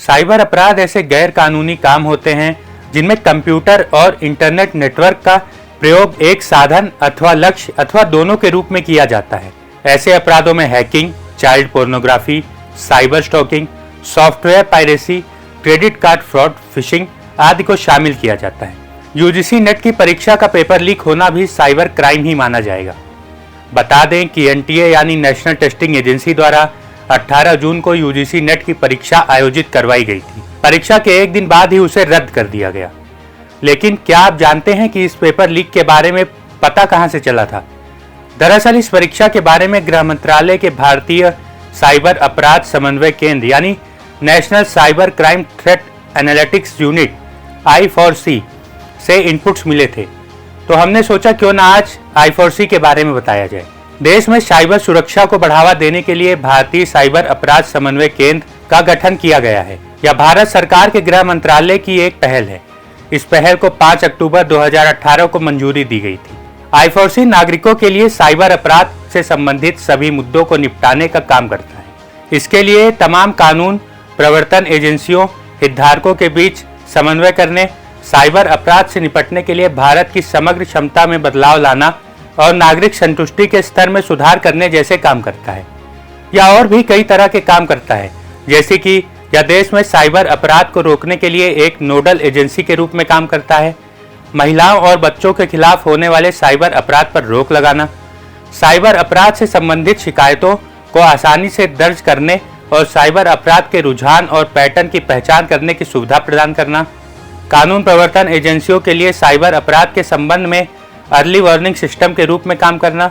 Cyber अपराध ऐसे गैर कानूनी काम होते हैं जिनमें कंप्यूटर और इंटरनेट नेटवर्क का प्रयोग एक साधन अथवा लक्ष्य अथवा दोनों के रूप में किया जाता है। ऐसे अपराधों में hacking, child pornography, cyber stalking, software piracy, credit card fraud, fishing आदि को शामिल किया जाता है। यूजीसी नेट की परीक्षा का पेपर लीक होना भी साइबर क्राइम ही माना जाएगा। बता दें कि एनटीए यानी नेशनल टेस्टिंग एजेंसी द्वारा 18 जून को यूजीसी नेट की परीक्षा आयोजित करवाई गई थी। परीक्षा के एक दिन बाद ही उसे रद्द कर दिया गया। लेकिन क्या आप जानते हैं कि इस पेपर लीक के बारे में पता कहां से चला था? दरअसल इस परीक्षा के बारे में गृह मंत्रालय के भारतीय साइबर अपराध समन्वय केंद्र यानी national cyber crime threat analytics unit I4C से इनपुट्स मिले थे, तो हमने सोचा क्यों ना आज I4C के बारे में बताया जाए। देश में साइबर सुरक्षा को बढ़ावा देने के लिए भारतीय साइबर अपराध समन्वय केंद्र का गठन किया गया है। यह भारत सरकार के गृह मंत्रालय की एक पहल है। इस पहल को 5 अक्टूबर 2018 को मंजूरी दी गई थी। I4C नागरिकों के लिए साइबर अपराध से संबंधित सभी मुद्दों को निपटाने का काम करता है। इसके लिए तमाम कानून प्रवर्तन एजेंसियों, हितधारकों के बीच समन्वय करने, साइबर अपराध से निपटने के लिए भारत की समग्र क्षमता में बदलाव लाना और नागरिक संतुष्टि के स्तर में सुधार करने जैसे काम करता है। या और भी कई तरह के काम करता है, जैसे कि यह देश में साइबर अपराध को रोकने के लिए एक नोडल एजेंसी के रूप में काम करता है, महिलाओं और बच्चों के खिलाफ होने वाले साइबर अपराध पर रोक लगाना, साइबर अपराध से संबंधित शिकायतों को आसानी से दर्ज करने और साइबर अपराध के रुझान और पैटर्न की पहचान करने की सुविधा प्रदान करना, कानून प्रवर्तन एजेंसियों के लिए साइबर अपराध के संबंध में अर्ली वार्निंग सिस्टम के रूप में काम करना,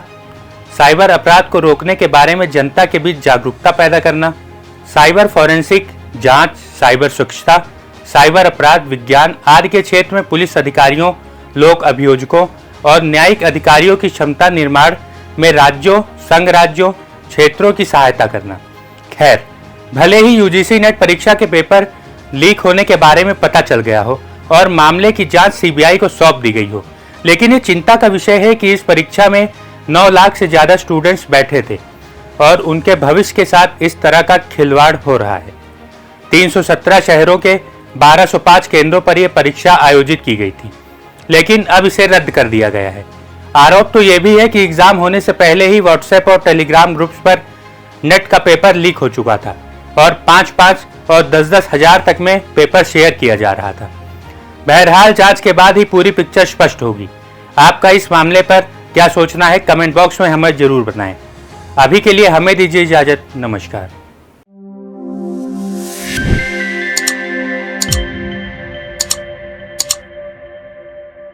साइबर अपराध को रोकने के बारे में जनता के बीच जागरूकता पैदा करना, साइबर फॉरेंसिक जांच, साइबर सुरक्षा, साइबर अपराध विज्ञान आदि के क्षेत्र में पुलिस अधिकारियों, लोक अभियोजकों और न्यायिक अधिकारियों की क्षमता निर्माण में राज्यों, संघ राज्यों, क्षेत्रों की सहायता करना। खैर, भले ही यूजीसी नेट परीक्षा के पेपर लीक होने के बारे में पता चल गया हो और मामले की जांच सीबीआई को सौंप दी गई हो, लेकिन ये चिंता का विषय है कि इस परीक्षा में 9 लाख से ज्यादा स्टूडेंट्स बैठे थे और उनके भविष्य के साथ इस तरह का खिलवाड़ हो रहा है। 317 शहरों के 1205 केंद्रों पर यह परीक्षा आयोजित की गई थी, लेकिन अब इसे रद्द कर दिया गया है। आरोप तो यह भी है कि एग्जाम होने से पहले ही व्हाट्सएप और टेलीग्राम ग्रुप्स पर नेट का पेपर लीक हो चुका था और 5-5 और 10-10 हजार तक में पेपर शेयर किया जा रहा था। बहरहाल जांच के बाद ही पूरी पिक्चर स्पष्ट होगी। आपका इस मामले पर क्या सोचना है, कमेंट बॉक्स में हमें जरूर बताएं। अभी के लिए हमें दीजिए इजाजत। नमस्कार।